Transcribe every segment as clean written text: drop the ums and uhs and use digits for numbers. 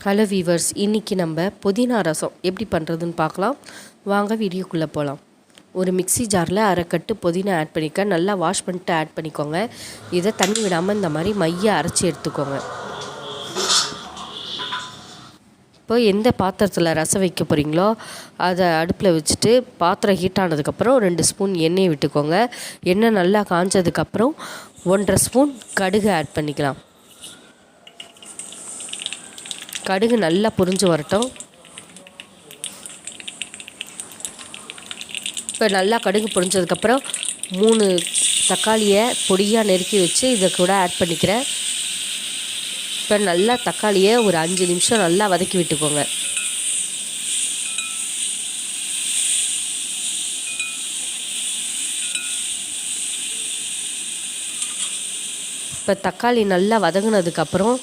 Hello viewers, இன்றைக்கி நம்ம புதினா ரசம் எப்படி பண்ணுறதுன்னு பார்க்கலாம். வாங்க வீடியோக்குள்ளே போகலாம். ஒரு மிக்ஸி ஜாரில் அரைக்கட்டு புதினா ஆட் பண்ணிக்க, நல்லா வாஷ் பண்ணிட்டு ஆட் பண்ணிக்கோங்க. இதை தண்ணி விடாமல் இந்த மாதிரி மைய அரைச்சி எடுத்துக்கோங்க. இப்போ எந்த பாத்திரத்தில் ரசம் வைக்க போகிறீங்களோ அதை அடுப்பில் வச்சுட்டு பாத்திரம் ஹீட் ஆனதுக்கப்புறம் 2 ஸ்பூன் எண்ணெயை விட்டுக்கோங்க. எண்ணெய் நல்லா காஞ்சதுக்கப்புறம் 1.5 ஸ்பூன் கடுகு ஆட் பண்ணிக்கலாம். கடுகு நல்லா பொரிஞ்சு வரட்டும். இப்போ நல்லா கடுகு பொரிஞ்சதுக்கப்புறம் 3 தக்காளியை பொடியாக நெருக்கி வச்சு இதை கூட ஆட் பண்ணிக்கிறேன். இப்போ நல்லா தக்காளியை ஒரு 5 நிமிஷம் நல்லா வதக்கி விட்டுக்கோங்க. இப்போ தக்காளி நல்லா வதங்கினதுக்கப்புறம்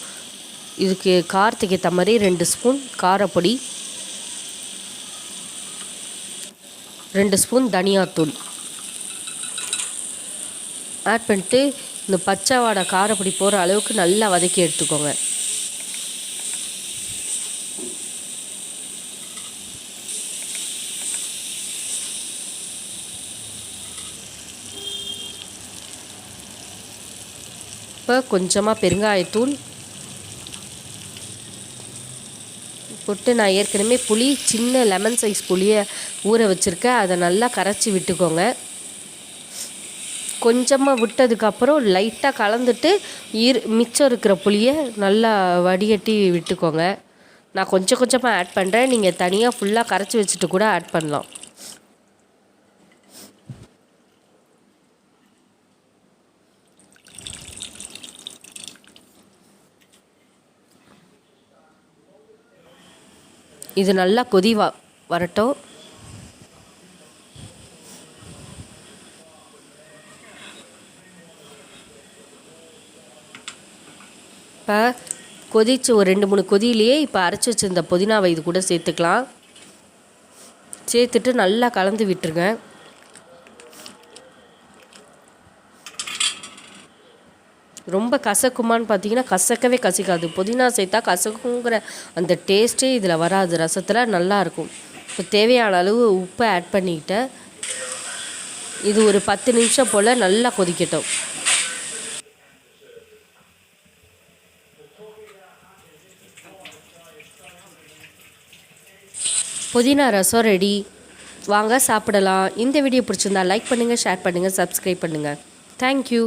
இதுக்கு காரத்துக்கு ஏற்ற மாதிரி 2 ஸ்பூன் காரப்பொடி, 2 ஸ்பூன் தனியாத்தூள் ஆட் பண்ணிட்டு இந்த பச்சை வாடை காரப்பொடி போகிற அளவுக்கு நல்லா வதக்கி எடுத்துக்கோங்க. இப்போ கொஞ்சமாக பெருங்காயத்தூள் போட்டு, நான் ஏற்கனவே புளி சின்ன லெமன் சைஸ் புளியை ஊற வச்சுருக்கேன், அதை நல்லா கரைச்சி விட்டுக்கோங்க. கொஞ்சமாக விட்டதுக்கப்புறம் லைட்டாக கலந்துட்டு மிச்சம் இருக்கிற புளியை நல்லா வடிகட்டி விட்டுக்கோங்க. நான் கொஞ்சம் கொஞ்சமாக ஆட் பண்ணுறேன், நீங்கள் தனியாக ஃபுல்லாக கரைச்சி வச்சுட்டு கூட ஆட் பண்ணலாம். இது நல்லா கொதி வரட்டும். இப்போ கொதிச்சு ஒரு 2-3 கொதியிலேயே இப்போ அரைச்சி வச்சுருந்த புதினாவை இது கூட சேர்த்துக்கலாம். சேர்த்துட்டு நல்லா கலந்து விட்டுருங்க. ரொம்ப கசக்குமான்னு பார்த்தீங்கன்னா கசக்கவே கசிக்காது. புதினா சேர்த்தா கசக்குங்கிற அந்த டேஸ்ட்டே இதில் வராது. ரசத்தில் நல்லாயிருக்கும். இப்போ தேவையான அளவு உப்பை ஆட் பண்ணிக்கிட்டேன். இது ஒரு 10 நிமிஷம் போல் நல்லா கொதிக்கட்டும். புதினா ரசம் ரெடி. வாங்க சாப்பிடலாம். இந்த வீடியோ பிடிச்சிருந்தா லைக் பண்ணுங்கள், ஷேர் பண்ணுங்கள், சப்ஸ்கிரைப் பண்ணுங்கள். தேங்க்யூ.